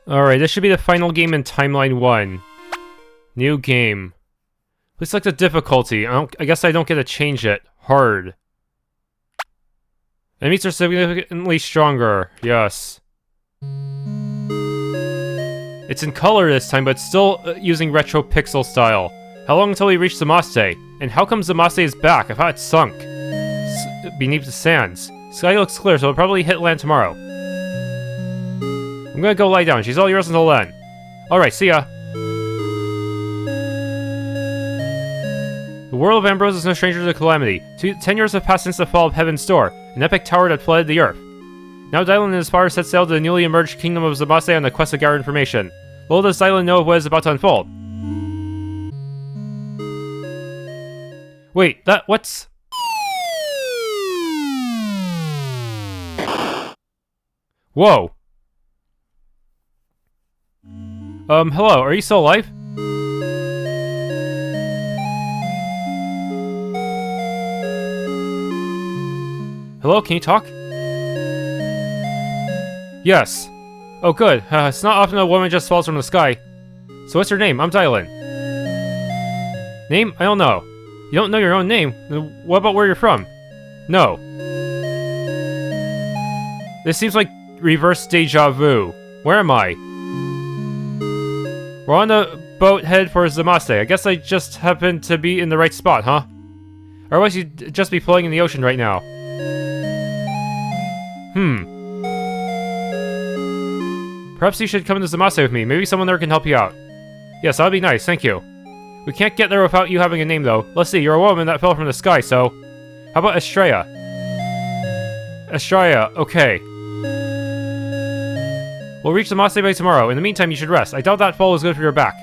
Alright, this should be the final game in Timeline 1. New game. Please select the difficulty. I guess I don't get to change it. Hard. Enemies are significantly stronger. Yes. It's in color this time, but still using retro pixel style. How long until we reach Zamaste? And how come Zamaste is back? I thought it sunk beneath the sands. Sky looks clear, so it'll probably hit land tomorrow. I'm gonna go lie down. She's all yours until then. Alright, see ya. The world of Ambrose is no stranger to calamity. 10 years have passed since the fall of Heaven's Door, an epic tower that flooded the earth. Now Dylan and his followers set sail to the newly emerged kingdom of Zamaste on the quest to gather information. Little does Dylan know of what is about to unfold. Wait, what's... Whoa. Hello, are you still alive? Hello, can you talk? Yes. Oh, good. It's not often a woman just falls from the sky. So what's your name? I'm Dylan. Name? I don't know. You don't know your own name? Then what about where you're from? No. This seems like reverse deja vu. Where am I? We're on the boat headed for Zamaste. I guess I just happened to be in the right spot, huh? Otherwise you'd just be floating in the ocean right now. Perhaps you should come to Zamaste with me. Maybe someone there can help you out. Yes, that'd be nice, thank you. We can't get there without you having a name, though. Let's see, you're a woman that fell from the sky, so... How about Astraea? Astraea, okay. We'll reach Zamaste by tomorrow. In the meantime, you should rest. I doubt that fall is good for your back.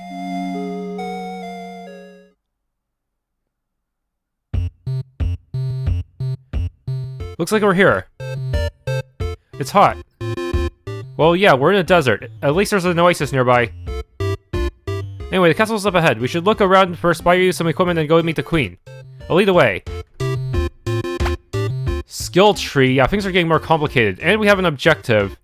Looks like we're here. It's hot. Well, yeah, we're in a desert. At least there's an oasis nearby. Anyway, the castle's up ahead. We should look around first, buy you some equipment, and go meet the queen. I'll lead the way. Skill tree. Yeah, things are getting more complicated. And we have an objective.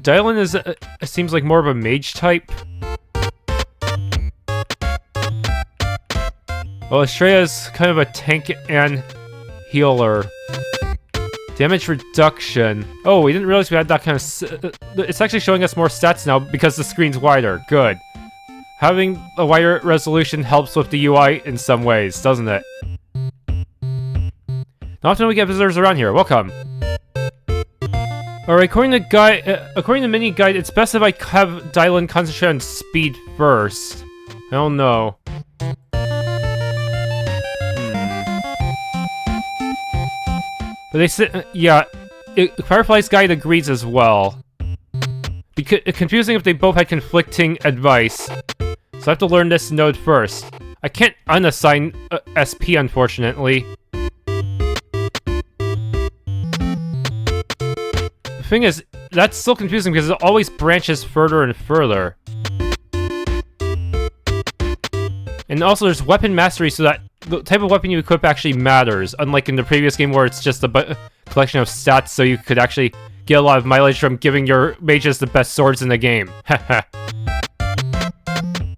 Dylan is, seems like more of a mage type. Well, Astraea is kind of a tank and healer. Damage reduction. Oh, we didn't realize we had that kind of... it's actually showing us more stats now because the screen's wider. Good. Having a wider resolution helps with the UI in some ways, doesn't it? Not often we get visitors around here. Welcome. Alright, according to mini guide, it's best if I have Dylan concentrate on speed first. I don't know. But they said, yeah, Firefly's guide agrees as well. Confusing if they both had conflicting advice. So I have to learn this node first. I can't unassign SP, unfortunately. The thing is, that's still confusing because it always branches further and further. And also there's weapon mastery, so that the type of weapon you equip actually matters, unlike in the previous game where it's just a collection of stats, so you could actually get a lot of mileage from giving your mages the best swords in the game.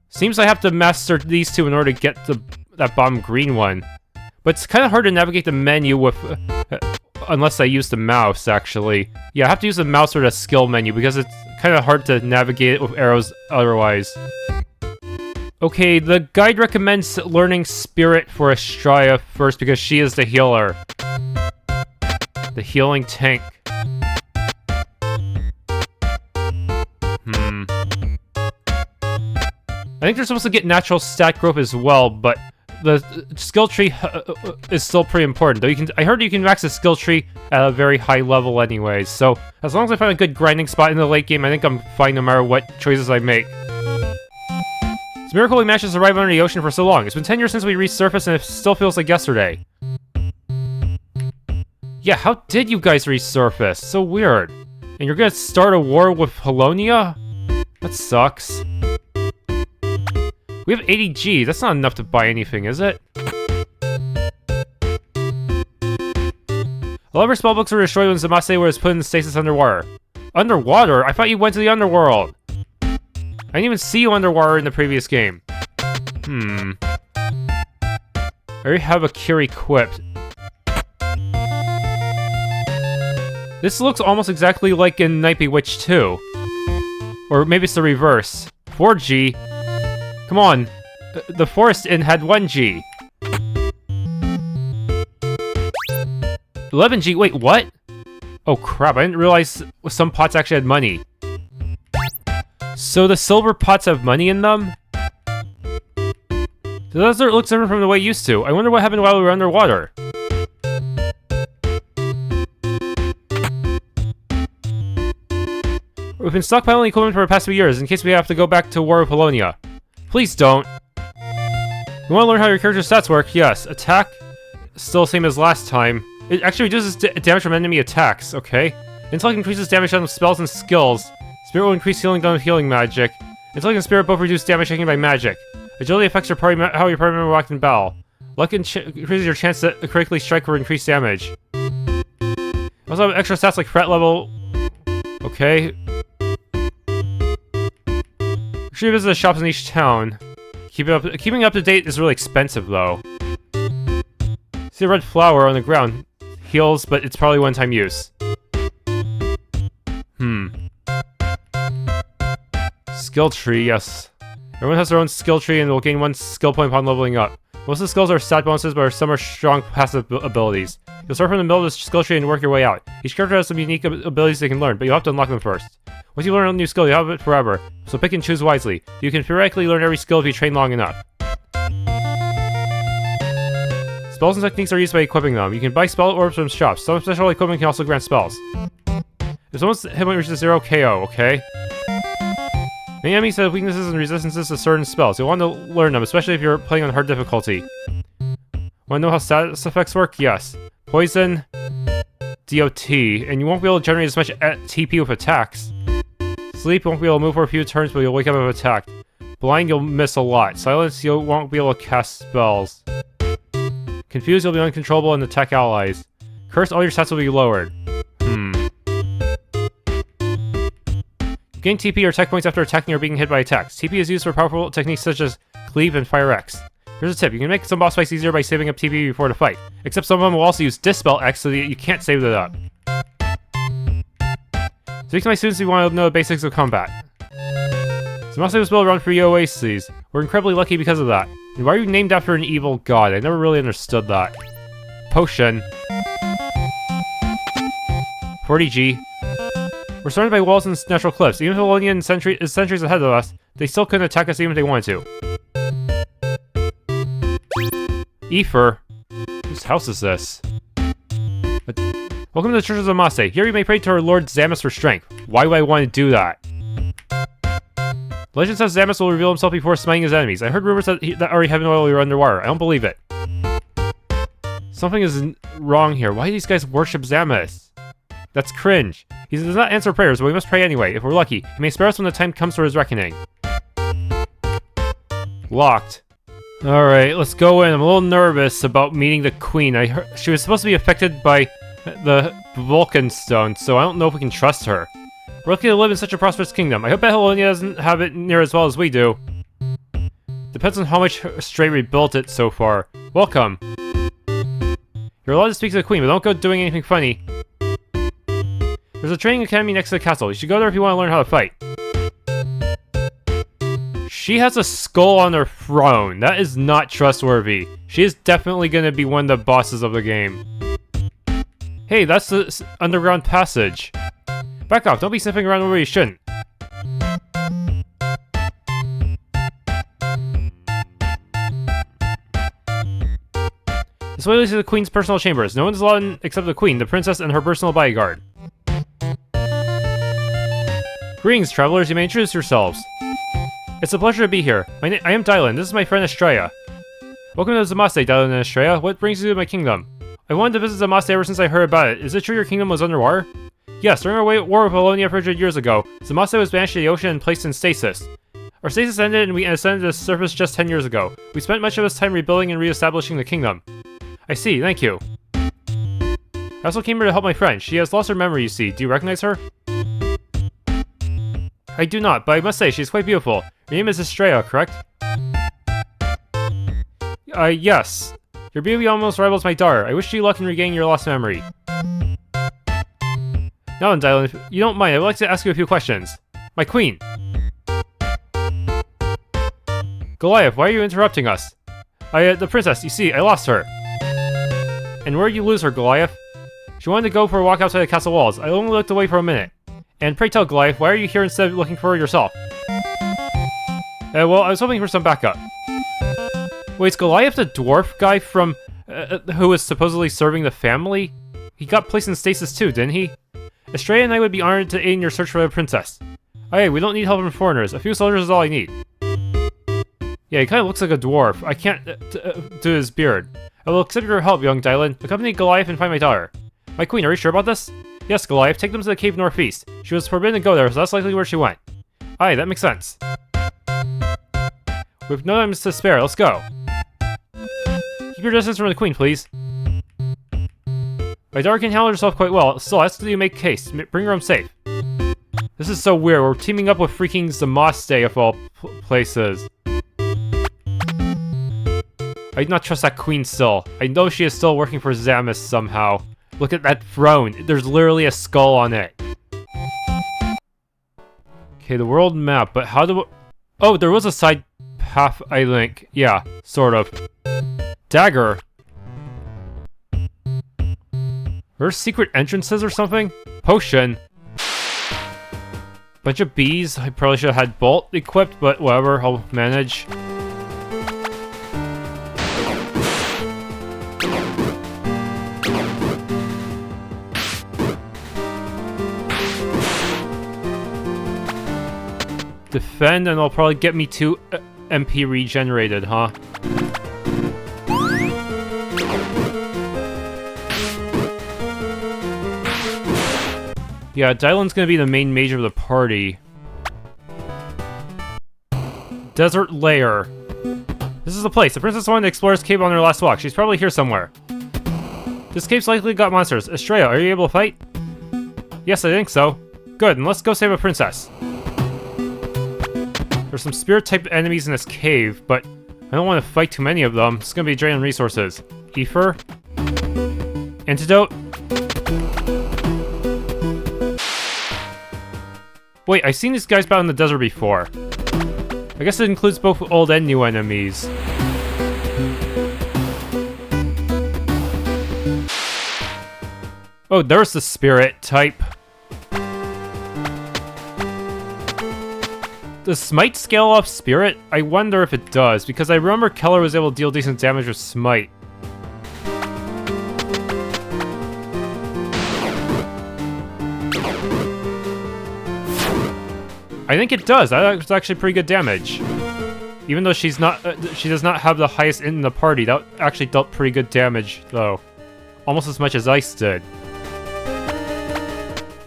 Seems I have to master these two in order to get that bottom green one. But it's kind of hard to navigate the menu with... unless I use the mouse, actually. Yeah, I have to use the mouse or the skill menu, because it's kind of hard to navigate it with arrows otherwise. Okay, the guide recommends learning Spirit for Astraea first, because she is the healer. The healing tank. I think they're supposed to get natural stat growth as well, but the skill tree is still pretty important. Though I heard you can max the skill tree at a very high level anyways, so as long as I find a good grinding spot in the late game, I think I'm fine no matter what choices I make. It's a miracle we managed to survive under the ocean for so long. It's been 10 years since we resurfaced and it still feels like yesterday. Yeah, how did you guys resurface? So weird. And you're gonna start a war with Halonia? That sucks. We have 80 G. That's not enough to buy anything, is it? All of our spellbooks were destroyed when Zamaste was put in stasis underwater. Underwater? I thought you went to the underworld. I didn't even see you underwater in the previous game. I already have a cure equipped. This looks almost exactly like in Bewitched 2. Or maybe it's the reverse. 4G. Come on. The Forest Inn had 1G. 11G. Wait, what? Oh crap, I didn't realize some pots actually had money. So the silver pots have money in them? The desert looks different from the way it used to. I wonder what happened while we were underwater. We've been stockpiling equipment for the past few years in case we have to go back to war with Halonia. Please don't. You want to learn how your character's stats work? Yes. Attack, still the same as last time. It actually reduces damage from enemy attacks, okay? Intellect increases damage on spells and skills. Spirit will increase healing done with healing magic. Intellect and Spirit both reduce damage taken by magic. Agility affects your party how your party member will act in battle. Luck increases your chance to correctly strike for increased damage. Also have extra stats like threat level. Okay. Should visit the shops in each town. Keeping up to date is really expensive though. See a red flower on the ground. Heals, but it's probably one-time use. Skill tree, yes. Everyone has their own skill tree and will gain 1 skill point upon leveling up. Most of the skills are stat bonuses, but some are strong passive abilities. You'll start from the middle of the skill tree and work your way out. Each character has some unique abilities they can learn, but you'll have to unlock them first. Once you learn a new skill, you have it forever, so pick and choose wisely. You can theoretically learn every skill if you train long enough. Spells and techniques are used by equipping them. You can buy spell orbs from shops. Some special equipment can also grant spells. If someone's hit point reaches 0, KO, okay? Many enemies have weaknesses and resistances to certain spells. You'll want to learn them, especially if you're playing on hard difficulty. Want to know how status effects work? Yes. Poison, DOT, and you won't be able to generate as much TP with attacks. Sleep, you won't be able to move for a few turns, but you'll wake up if attacked. Blind, you'll miss a lot. Silence, you won't be able to cast spells. Confused, you'll be uncontrollable and attack allies. Curse, all your stats will be lowered. Gain TP or tech points after attacking or being hit by attacks. TP is used for powerful techniques such as Cleave and Fire X. Here's a tip, you can make some boss fights easier by saving up TP before the fight. Except some of them will also use Dispel X so that you can't save it up. Speak to my students if you want to know the basics of combat. Zamaste was built around 3 oases. We're incredibly lucky because of that. And why are you named after an evil god? I never really understood that. Potion. 40G. We're surrounded by walls and natural cliffs. Even if Halonia is centuries ahead of us, they still couldn't attack us even if they wanted to. Ether. Whose house is this? Welcome to the Church of Zamaste. Here you may pray to our Lord Zamaste for strength. Why would I want to do that? Legend says Zamaste will reveal himself before smiting his enemies. I heard rumors that already happened while we were underwater. I don't believe it. Something is wrong here. Why do these guys worship Zamaste? That's cringe. He does not answer prayers, but we must pray anyway. If we're lucky, he may spare us when the time comes for his reckoning. Locked. Alright, let's go in. I'm a little nervous about meeting the queen. I heard she was supposed to be affected by the Vulcan stone, so I don't know if we can trust her. We're lucky to live in such a prosperous kingdom. I hope that Halonia doesn't have it near as well as we do. Depends on how much Astraea rebuilt it so far. Welcome. You're allowed to speak to the queen, but don't go doing anything funny. There's a training academy next to the castle. You should go there if you want to learn how to fight. She has a skull on her throne. That is not trustworthy. She is definitely going to be one of the bosses of the game. Hey, that's the underground passage. Back off, don't be sniffing around where you shouldn't. This way leads to the queen's personal chambers. No one's allowed in except the queen, the princess, and her personal bodyguard. Greetings, travelers. You may introduce yourselves. It's a pleasure to be here. I am Dylan. This is my friend Astraea. Welcome to Zamaste, Dylan and Astraea. What brings you to my kingdom? I wanted to visit Zamaste ever since I heard about it. Is it true your kingdom was underwater? Yes, during our war with Halonia 400 years ago, Zamaste was banished to the ocean and placed in stasis. Our stasis ended and we ascended to the surface just 10 years ago. We spent much of this time rebuilding and re-establishing the kingdom. I see, thank you. I also came here to help my friend. She has lost her memory, you see. Do you recognize her? I do not, but I must say, she's quite beautiful. Her name is Astraea, correct? Yes. Your beauty almost rivals my daughter. I wish you luck in regaining your lost memory. Now then, Dylan, if you don't mind, I would like to ask you a few questions. My queen! Goliath, why are you interrupting us? The princess, you see, I lost her. And where did you lose her, Goliath? She wanted to go for a walk outside the castle walls. I only looked away for a minute. And pray tell, Goliath, why are you here instead of looking for her yourself? Well, I was hoping for some backup. Wait, is Goliath the dwarf guy from... who was supposedly serving the family? He got placed in stasis too, didn't he? Astraea and I would be honored to aid in your search for the princess. Okay, we don't need help from foreigners. A few soldiers is all I need. Yeah, he kind of looks like a dwarf. I can't do his beard. I will accept your help, young Dylan. Accompany Goliath and find my daughter. My queen, are you sure about this? Yes, Goliath. Take them to the cave northeast. She was forbidden to go there, so that's likely where she went. Aye, that makes sense. With no time to spare, let's go. Keep your distance from the queen, please. My daughter can handle herself quite well, so I ask that you make haste. Bring her home safe. This is so weird. We're teaming up with freaking Zamaste of all places. I do not trust that queen still. I know she is still working for Zamaste somehow. Look at that throne. There's literally a skull on it. Okay, the world map, but how do... Oh, there was a side path, I think. Yeah, sort of. Dagger. There's secret entrances or something? Potion. Bunch of bees. I probably should have had bolt equipped, but whatever, I'll manage. Defend, and it'll probably get me 2 MP regenerated, huh? Yeah, Dylan's gonna be the main mage of the party. Desert Lair. This is the place. The princess wanted to explore this cave on her last walk. She's probably here somewhere. This cave's likely got monsters. Astraea, are you able to fight? Yes, I think so. Good, and let's go save a princess. There's some spirit-type enemies in this cave, but I don't want to fight too many of them. It's gonna be draining resources. Ether. Antidote. Wait, I've seen these guys battle in the desert before. I guess it includes both old and new enemies. Oh, there's the spirit type. Does Smite scale off Spirit? I wonder if it does, because I remember Keller was able to deal decent damage with Smite. I think it does. That's actually pretty good damage. Even though she's not, she does not have the highest in the party. That actually dealt pretty good damage, though. Almost as much as Ice did.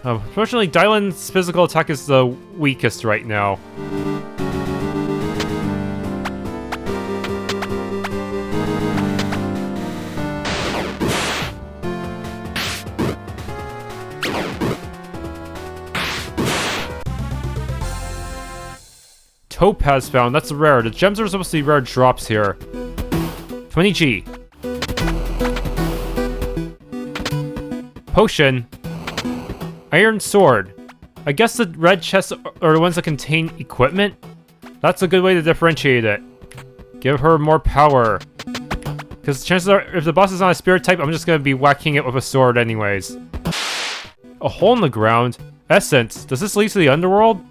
Unfortunately, Dylan's physical attack is the weakest right now. Topaz found. That's rare. The gems are supposed to be rare drops here. 20G. Potion. Iron sword. I guess the red chests are the ones that contain equipment? That's a good way to differentiate it. Give her more power. Because chances are, if the boss is not a spirit type, I'm just going to be whacking it with a sword anyways. A hole in the ground. Essence. Does this lead to the underworld?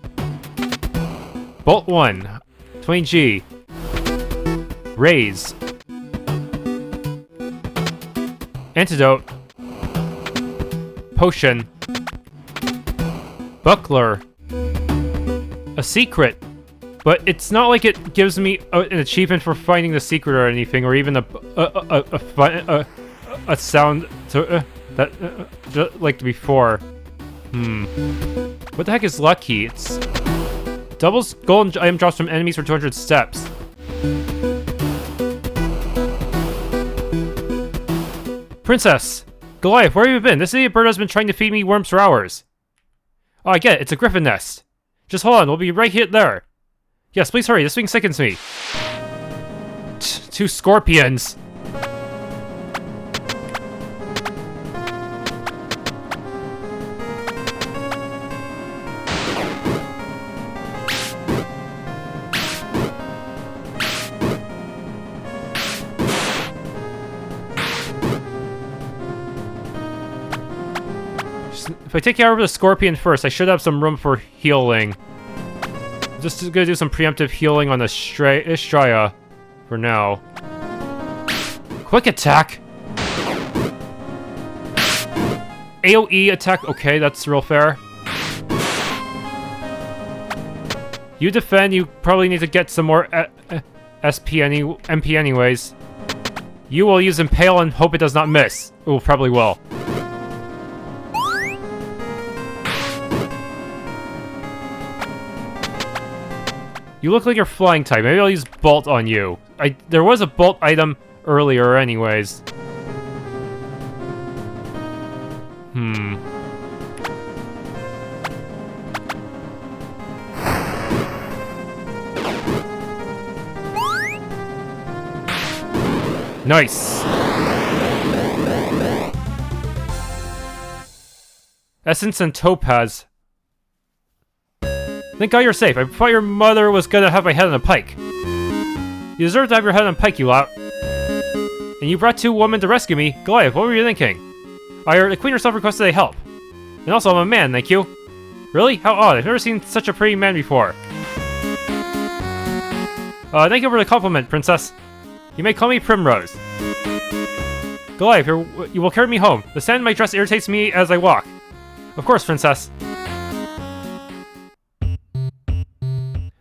Bolt 1. 20G. Raise. Antidote. Potion. Buckler. A secret. But it's not like it gives me an achievement for finding the secret or anything, or even a sound to, that like before. What the heck is lucky? It's... doubles golden item drops from enemies for 200 steps. Princess! Goliath, where have you been? This idiot bird has been trying to feed me worms for hours. Oh, I get it. It's a Griffin nest. Just hold on. We'll be right here there. Yes, please hurry. This thing sickens me. Two scorpions. If I take care of the scorpion first, I should have some room for healing. Just gonna do some preemptive healing on the Astraea for now. Quick attack! AoE attack, okay, that's real fair. You defend, you probably need to get some more MP anyways. You will use Impale and hope it does not miss. Ooh, probably will. You look like you're flying type. Maybe I'll use Bolt on you. There was a Bolt item earlier anyways. Nice! Essence and Topaz. Thank God you're safe. I thought your mother was gonna have my head on a pike. You deserve to have your head on a pike, you lot. And you brought two women to rescue me. Goliath, what were you thinking? The queen herself requested I help. And also, I'm a man, thank you. Really? How odd. I've never seen such a pretty man before. Thank you for the compliment, princess. You may call me Primrose. Goliath, you will carry me home. The sand in my dress irritates me as I walk. Of course, princess.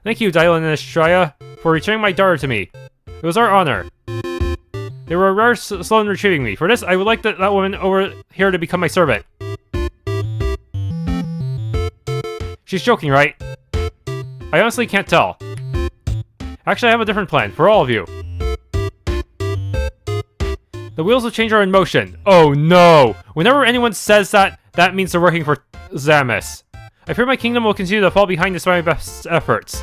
Thank you, Dylan and Astraea, for returning my daughter to me. It was our honor. They were rather slow in retrieving me. For this, I would like that woman over here to become my servant. She's joking, right? I honestly can't tell. Actually, I have a different plan, for all of you. The wheels of change are in motion. Oh no! Whenever anyone says that, that means they're working for Zamaste. I fear my kingdom will continue to fall behind despite my best efforts.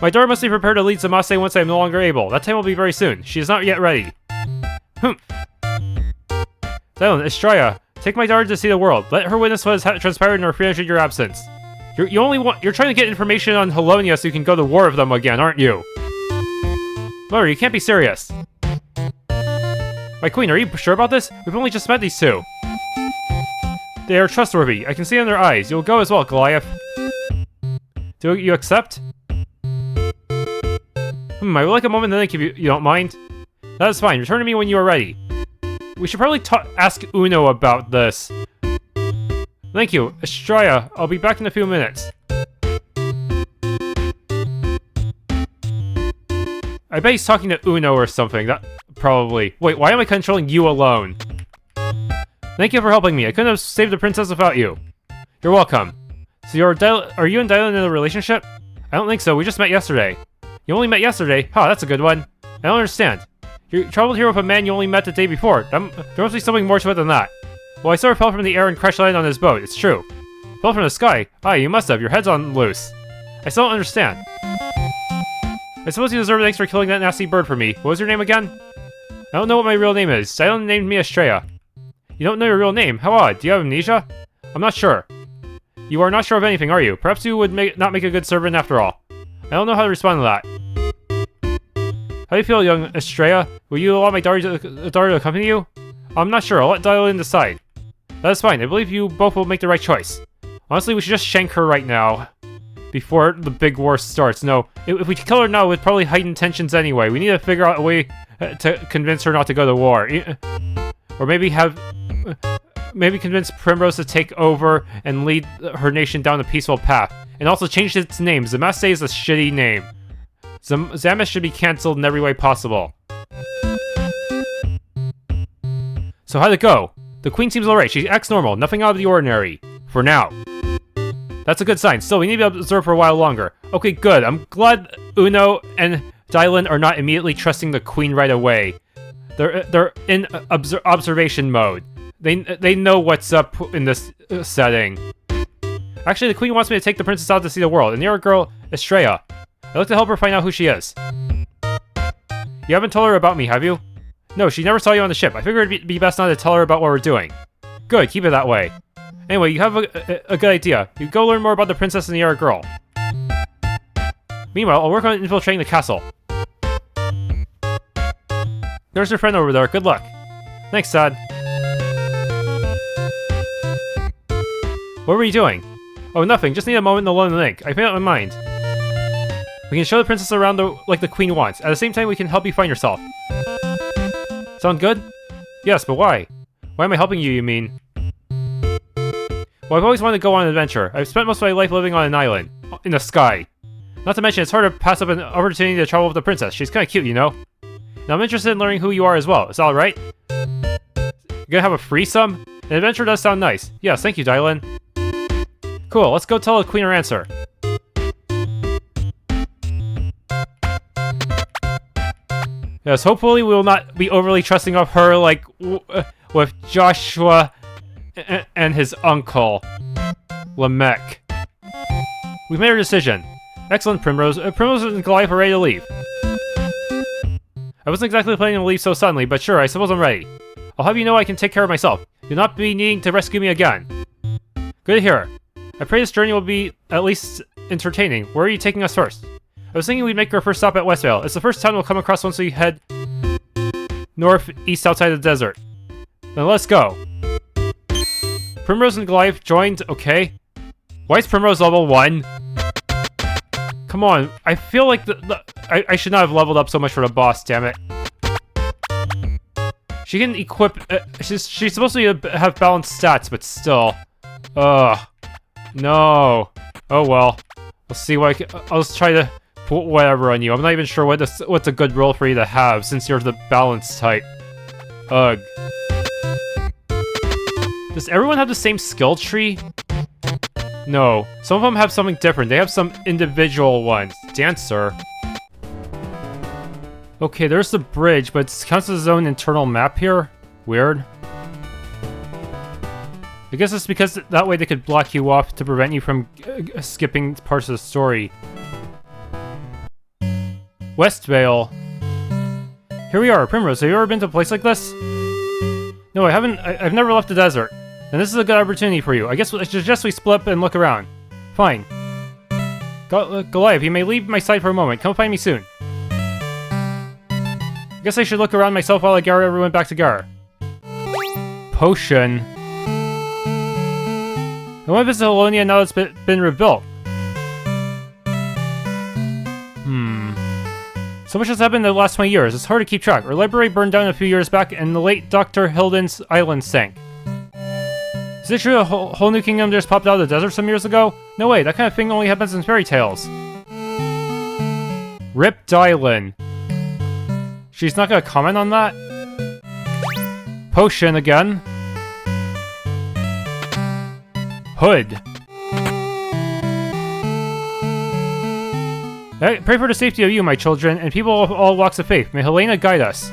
My daughter must be prepared to lead Zamaste once I am no longer able. That time will be very soon. She is not yet ready. Dylan, Astraea, take my daughter to see the world. Let her witness what has transpired in your absence. You're trying to get information on Halonia so you can go to war with them again, aren't you? Mother, you can't be serious. My queen, are you sure about this? We've only just met these two. They are trustworthy. I can see in their eyes. You'll go as well, Goliath. Do you accept? I would like a moment to think if you don't mind. That is fine. Return to me when you are ready. We should probably ask Uno about this. Thank you. Astraea, I'll be back in a few minutes. I bet he's talking to Uno or something. That probably. Wait, why am I controlling you alone? Thank you for helping me. I couldn't have saved the princess without you. You're welcome. So are you and Dylan in a relationship? I don't think so. We just met yesterday. You only met yesterday? Huh, that's a good one. I don't understand. You traveled here with a man you only met the day before. There must be something more to it than that. Well, I sort of fell from the air and crash landed on his boat. It's true. Fell from the sky? Ah, you must have. Your head's on loose. I still don't understand. I suppose you deserve thanks for killing that nasty bird for me. What was your name again? I don't know what my real name is. Dylan named me Astraea. You don't know your real name? How odd. Do you have amnesia? I'm not sure. You are not sure of anything, are you? Perhaps you would not make a good servant after all. I don't know how to respond to that. How do you feel, young Astraea? Will you allow my daughter to accompany you? I'm not sure. I'll let Dylan decide. That is fine. I believe you both will make the right choice. Honestly, we should just shank her right now. Before the big war starts. No, if we kill her now, it would probably heighten tensions anyway. We need to figure out a way to convince her not to go to war. Or maybe convince Primrose to take over and lead her nation down a peaceful path. And also change its name. Zamaste is a shitty name. Zamaste should be cancelled in every way possible. So how'd it go? The queen seems alright. She acts normal. Nothing out of the ordinary. For now. That's a good sign. Still, we need to observe for a while longer. Okay, good. I'm glad Uno and Dylan are not immediately trusting the queen right away. They're in observation mode. They know what's up in this setting. Actually, the queen wants me to take the princess out to see the world, and the other girl, Astraea. I'd like to help her find out who she is. You haven't told her about me, have you? No, she never saw you on the ship. I figured it'd be best not to tell her about what we're doing. Good, keep it that way. Anyway, you have a good idea. You go learn more about the princess and the other girl. Meanwhile, I'll work on infiltrating the castle. There's your friend over there. Good luck. Thanks, Dad. What were you doing? Oh, nothing. Just need a moment alone to think. I made up my mind. We can show the princess around like the queen wants. At the same time, we can help you find yourself. Sound good? Yes, but why? Why am I helping you, you mean? Well, I've always wanted to go on an adventure. I've spent most of my life living on an island. In the sky. Not to mention, it's hard to pass up an opportunity to travel with the princess. She's kind of cute, you know? Now, I'm interested in learning who you are as well. Is that alright? You gonna have a threesome? An adventure does sound nice. Yes, thank you, Dylan. Cool, let's go tell the queen her answer. Yes, hopefully we will not be overly trusting of her like with Joshua and his uncle, Lamech. We've made our decision. Excellent, Primrose. Primrose and Goliath are ready to leave. I wasn't exactly planning to leave so suddenly, but sure, I suppose I'm ready. I'll have you know I can take care of myself. You'll not be needing to rescue me again. Good to hear. I pray this journey will be at least entertaining. Where are you taking us first? I was thinking we'd make our first stop at Westvale. It's the first town we'll come across once we head northeast outside the desert. Then let's go. Primrose and Goliath joined, okay. Why is Primrose level 1? Come on, I feel like I should not have leveled up so much for the boss, damn it. She can equip, she's supposed to have balanced stats, but still. Ugh. No. Oh well. We'll see what I'll just try to put whatever on you. I'm not even sure what's a good role for you to have, since you're the balanced type. Ugh. Does everyone have the same skill tree? No. Some of them have something different. They have some individual ones. Dancer. Okay, there's the bridge, but it counts as its own internal map here. Weird. I guess it's because that way they could block you off to prevent you from skipping parts of the story. Westvale. Here we are, Primrose. Have you ever been to a place like this? No, I haven't. I've never left the desert. And this is a good opportunity for you. I guess I suggest we split up and look around. Fine. Goliath, you may leave my side for a moment. Come find me soon. I guess I should look around myself while I gather everyone back together. Potion. I want to visit Halonia now that it's been rebuilt. So much has happened in the last 20 years. It's hard to keep track. Our library burned down a few years back, and the late Dr. Hilden's island sank. Is it true a whole new kingdom just popped out of the desert some years ago? No way, that kind of thing only happens in fairy tales. Rip Dylan. She's not gonna comment on that? Potion again. Hood. I pray for the safety of you, my children, and people of all walks of faith. May Helena guide us.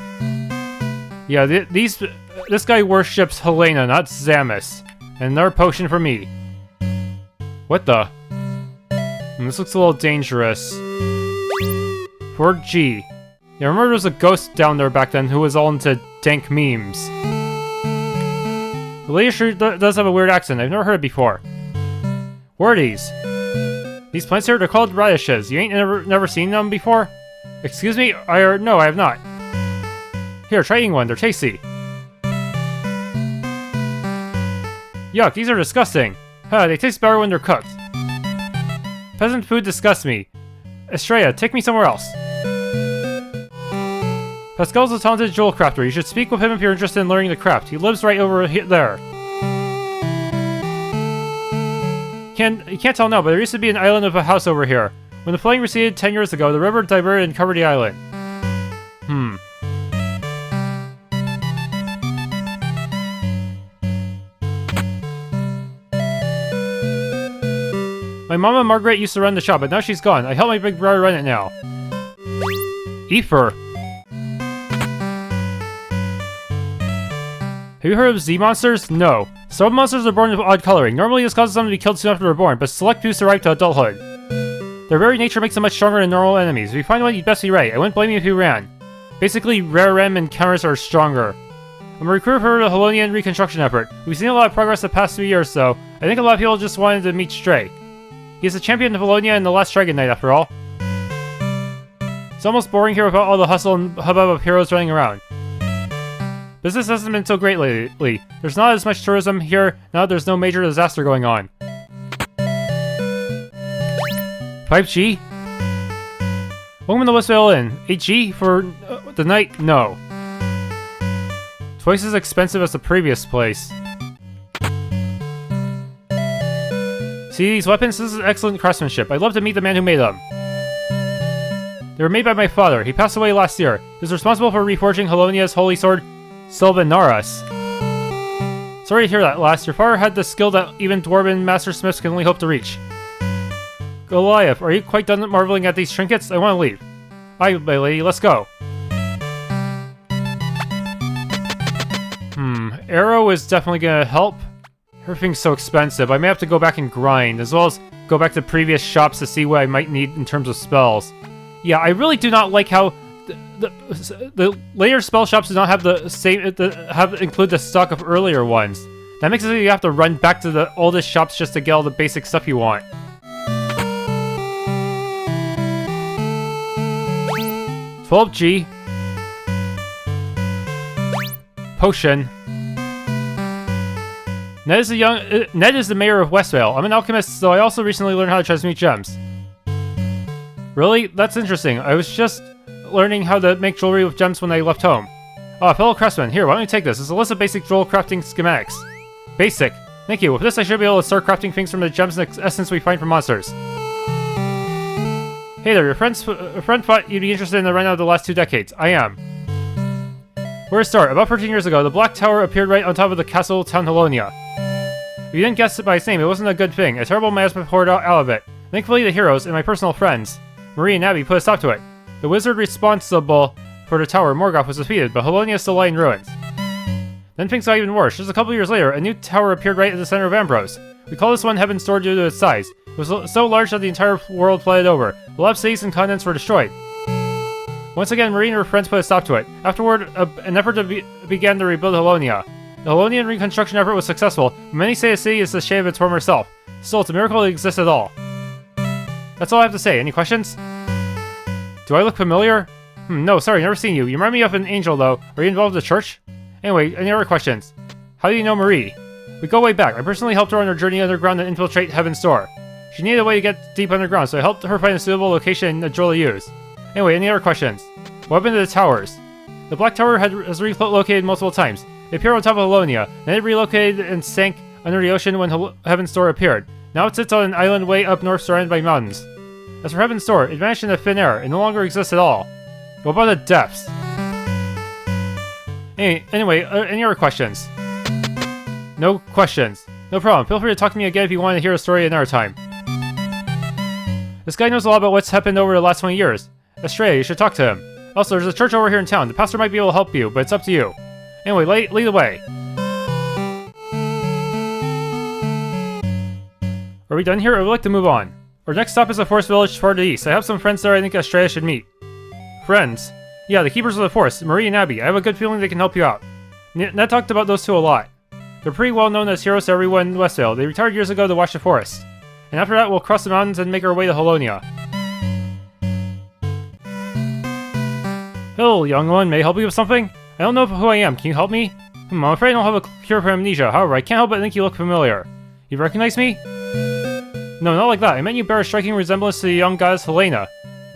Yeah, this guy worships Helena, not Zamaste. And another potion for me. What the? This looks a little dangerous. 4G. Yeah, I remember there was a ghost down there back then who was all into dank memes. The lady sure does have a weird accent. I've never heard it before. What are these? These plants here, they're called radishes. You ain't never seen them before? Excuse me? No, I have not. Here, try eating one. They're tasty. Yuck, these are disgusting. Huh, they taste better when they're cooked. Peasant food disgusts me. Astraea, take me somewhere else. Pascal's a talented jewel crafter. You should speak with him if you're interested in learning the craft. He lives right over there. You can't tell now, but there used to be an island of a house over here. When the flooding receded 10 years ago, the river diverted and covered the island. My mama Margaret used to run the shop, but now she's gone. I help my big brother run it now. Ether. Have you heard of Z-monsters? No. Some monsters are born with odd coloring. Normally this causes them to be killed soon after they're born, but select few survive to adulthood. Their very nature makes them much stronger than normal enemies. If you find one, you'd best be ready. I wouldn't blame you if you ran. Basically, rare rem encounters are stronger. I'm a recruiter for the Halonia reconstruction effort. We've seen a lot of progress the past 2 years, so I think a lot of people just wanted to meet Stray. He's the champion of Halonia in the last Dragon Knight, after all. It's almost boring here without all the hustle and hubbub of heroes running around. Business hasn't been so great lately. There's not as much tourism here now that there's no major disaster going on. 5G? Welcome to Westvale Inn. 8G for the night? No. Twice as expensive as the previous place. See these weapons? This is excellent craftsmanship. I'd love to meet the man who made them. They were made by my father. He passed away last year. He was responsible for reforging Halonia's holy sword, Sylvanaris. Sorry to hear that, lass. Your father had the skill that even dwarven master smiths can only hope to reach. Goliath, are you quite done marveling at these trinkets? I want to leave. Aye, my lady, let's go. Arrow is definitely gonna help. Everything's so expensive. I may have to go back and grind, as well as go back to previous shops to see what I might need in terms of spells. Yeah, I really do not like how the later spell shops do not have the same include the stock of earlier ones. That makes it so you have to run back to the oldest shops just to get all the basic stuff you want. G. Potion. Ned is the mayor of Westvale. I'm an alchemist, so I also recently learned how to transmute gems. Really? That's interesting. I was just learning how to make jewelry with gems when I left home. Ah, fellow craftsman, here, why don't you take this? It's a list of basic jewel crafting schematics. Basic. Thank you. With this, I should be able to start crafting things from the gems and essence we find from monsters. Hey there, your friend thought you'd be interested in the run out of the last 2 decades. I am. Where to start? About 13 years ago, the Black Tower appeared right on top of the castle town Halonia. If you didn't guess it by its name, it wasn't a good thing. A terrible miasma poured out of it. Thankfully, the heroes, and my personal friends, Marie and Abby, put a stop to it. The wizard responsible for the tower, Morgoth, was defeated, but Halonia still lay in ruins. Then things got even worse. Just a couple years later, a new tower appeared right at the center of Ambrose. We call this one Heaven's Door due to its size. It was so large that the entire world flooded over. A lot of cities and continents were destroyed. Once again, Marie and her friends put a stop to it. Afterward, an effort began to rebuild Halonia. The Halonian reconstruction effort was successful, but many say the city is the shade of its former self. Still, it's a miracle it exists at all. That's all I have to say. Any questions? Do I look familiar? No, sorry, never seen you. You remind me of an angel, though. Are you involved with the church? Anyway, any other questions? How do you know Marie? We go way back. I personally helped her on her journey underground and infiltrate Heaven's Door. She needed a way to get deep underground, so I helped her find a suitable location and a jewel to use. Anyway, any other questions? What happened to the towers? The Black Tower has relocated multiple times. It appeared on top of Halonia, then it relocated and sank under the ocean when Heaven's Door appeared. Now it sits on an island way up north surrounded by mountains. As for Heaven's Door, it vanished into thin air. It no longer exists at all. What about the depths? Anyway, any other questions? No questions. No problem. Feel free to talk to me again if you want to hear a story another time. This guy knows a lot about what's happened over the last 20 years. Astraea, you should talk to him. Also, there's a church over here in town. The pastor might be able to help you, but it's up to you. Anyway, lead the way. Are we done here? I would like to move on. Our next stop is a forest village far to the east. I have some friends there I think Astraea should meet. Friends? Yeah, the keepers of the forest, Marie and Abby. I have a good feeling they can help you out. Ned talked about those two a lot. They're pretty well known as heroes to everyone in Westvale. They retired years ago to watch the forest. And after that, we'll cross the mountains and make our way to Halonia. Hello, young one. May I help you with something? I don't know who I am. Can you help me? I'm afraid I don't have a cure for amnesia. However, I can't help but think you look familiar. You recognize me? No, not like that. I meant you bear a striking resemblance to the young goddess Helena.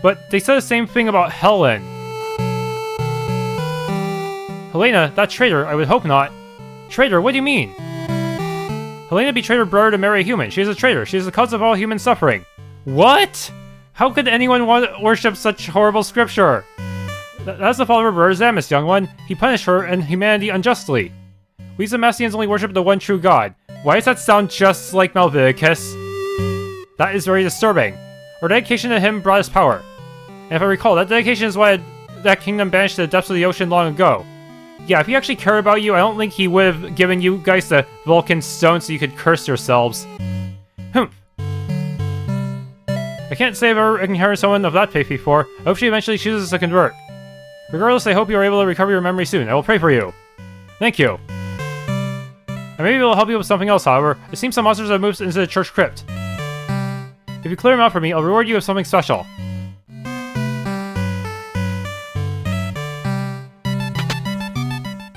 But they said the same thing about Helen. Helena? That traitor? I would hope not. Traitor? What do you mean? Helena betrayed her brother to marry a human. She is a traitor. She is the cause of all human suffering. What? How could anyone want to worship such horrible scripture? That's the follower of brother Zamaste, young one. He punished her and humanity unjustly. We Zamastians only worship the one true God. Why does that sound just like Malvicus? That is very disturbing. Our dedication to him brought us power. And if I recall, that dedication is why that kingdom banished to the depths of the ocean long ago. Yeah, if he actually cared about you, I don't think he would have given you guys the Vulcan stone so you could curse yourselves. I can't say I've ever encountered someone of that faith before. I hope she eventually chooses to convert. Regardless, I hope you are able to recover your memory soon. I will pray for you. Thank you. I may be able to help you with something else, however. It seems some monsters have moved into the church crypt. If you clear them out for me, I'll reward you with something special.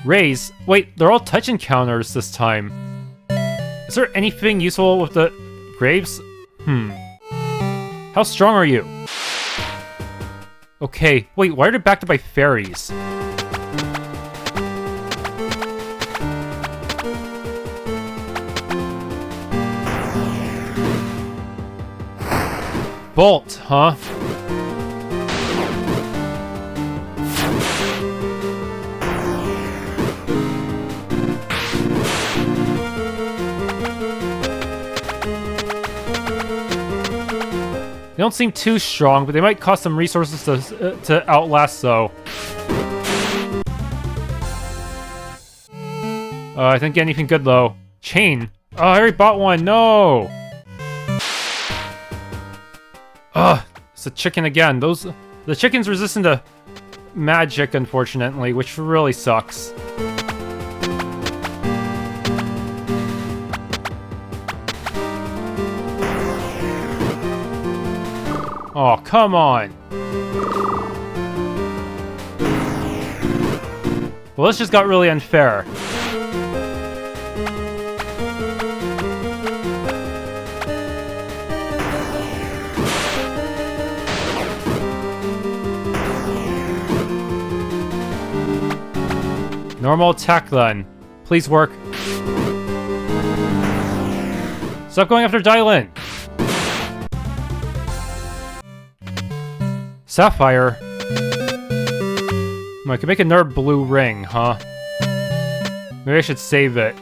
Rays? Wait, they're all touch encounters this time. Is there anything useful with the graves? How strong are you? Okay, wait, why are they backed up by fairies? Bolt, huh? They don't seem too strong, but they might cost some resources to outlast, though. I didn't get anything good, though. Chain. Oh, I already bought one. No! Ugh, it's a chicken again. The chicken's resistant to magic, unfortunately, which really sucks. Oh, come on! Well, this just got really unfair. Normal attack, then. Please work. Stop going after Dylan! Sapphire? I could make a nerd blue ring, huh? Maybe I should save it.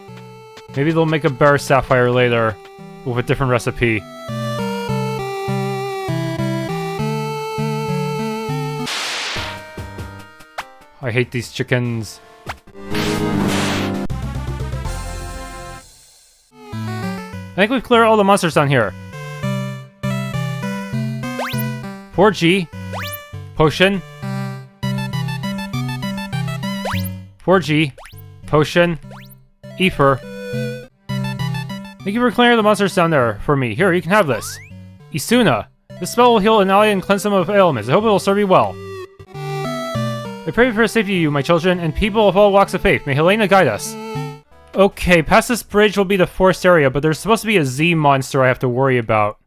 Maybe they'll make a bear sapphire later with a different recipe. I hate these chickens. I think we've cleared all the monsters down here. 4G. Potion. 4G. Potion. Ether. Thank you for clearing the monsters down there for me. Here, you can have this. Isuna. This spell will heal an ally and cleanse them of ailments. I hope it will serve you well. I pray for the safety of you, my children, and people of all walks of faith. May Helena guide us. Okay, past this bridge will be the forest area, but there's supposed to be a Z monster I have to worry about.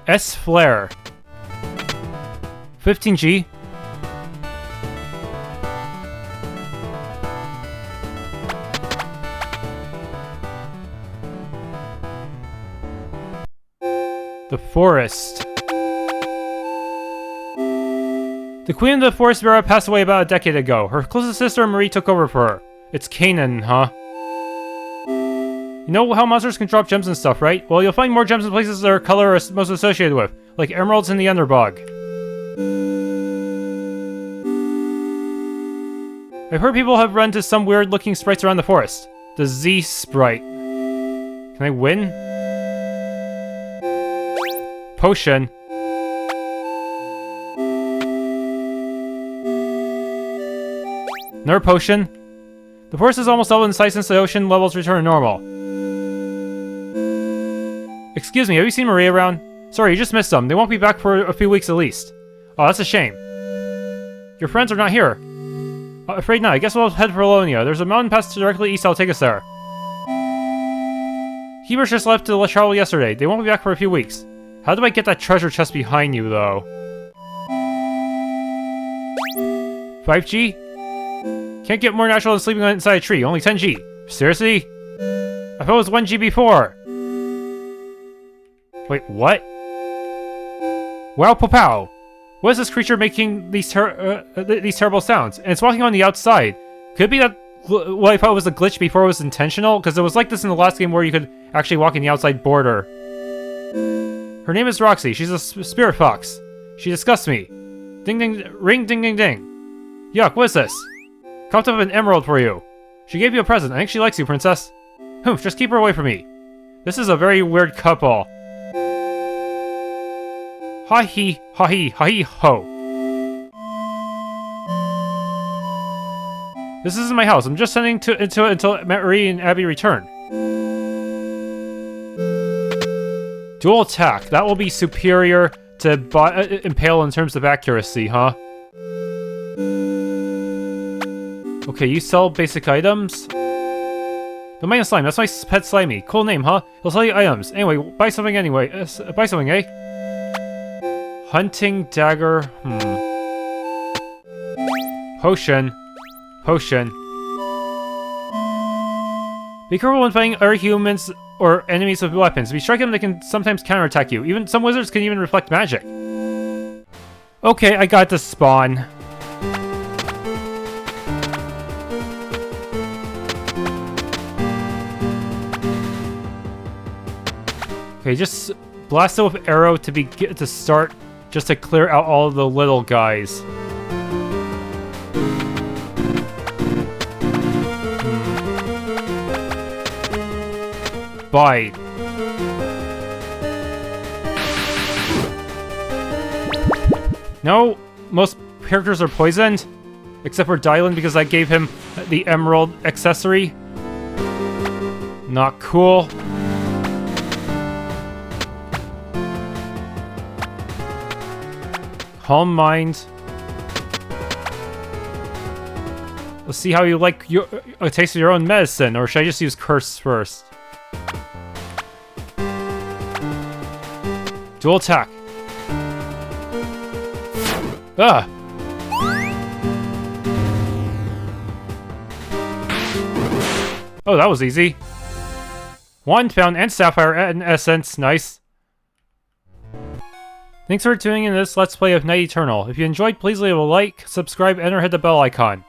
S Flare. 15G. The forest. The queen of the forest era passed away about a decade ago. Her closest sister Marie took over for her. It's Kanan, huh? You know how monsters can drop gems and stuff, right? Well, you'll find more gems in places their color is most associated with, like emeralds in the Underbog. I've heard people have run into some weird-looking sprites around the forest. The Z-Sprite. Can I win? Potion. Another potion. The forest is almost doubled in size since the ocean levels return to normal. Excuse me, have you seen Maria around? Sorry, you just missed them. They won't be back for a few weeks at least. Oh, that's a shame. Your friends are not here. Afraid not. I guess we'll head for Halonia. There's a mountain pass directly east that'll take us there. Hebers just left to travel yesterday. They won't be back for a few weeks. How do I get that treasure chest behind you, though? 5G? Can't get more natural than sleeping inside a tree. Only 10G. Seriously? I thought it was 1G before. Wait, what? Wow, pow! What is this creature making these terrible sounds? And it's walking on the outside. Could it be that what I thought was a glitch before it was intentional, because it was like this in the last game where you could actually walk in the outside border. Her name is Roxy. She's a spirit fox. She disgusts me. Ding ding, ring ding ding ding. Yuck, what is this? Coughed up an emerald for you. She gave you a present. I think she likes you, princess. Humph, just keep her away from me. This is a very weird couple. Ha-hee, ha-hee, ha-hee, ho. This isn't my house. I'm just sending into it until Marie and Abby return. Dual attack. That will be superior to Impale in terms of accuracy, huh? Okay, you sell basic items? The Minus Slime. That's my pet Slimy. Cool name, huh? He'll sell you items. Anyway, buy something anyway. Buy something, eh? Hunting dagger. Potion. Potion. Be careful when fighting other humans or enemies with weapons. If you strike them, they can sometimes counterattack you. Even some wizards can even reflect magic. Okay, I got to spawn. Okay, just blast it with arrow to start, just to clear out all the little guys. Bite. No, most characters are poisoned, except for Dylan because I gave him the emerald accessory. Not cool. Calm mind. Let's see how you like a taste of your own medicine, or should I just use curse first? Dual attack. Ah! Oh, that was easy. Wand found and sapphire and essence. Nice. Thanks for tuning in to this Let's Play of Night Eternal. If you enjoyed, please leave a like, subscribe, and or hit the bell icon.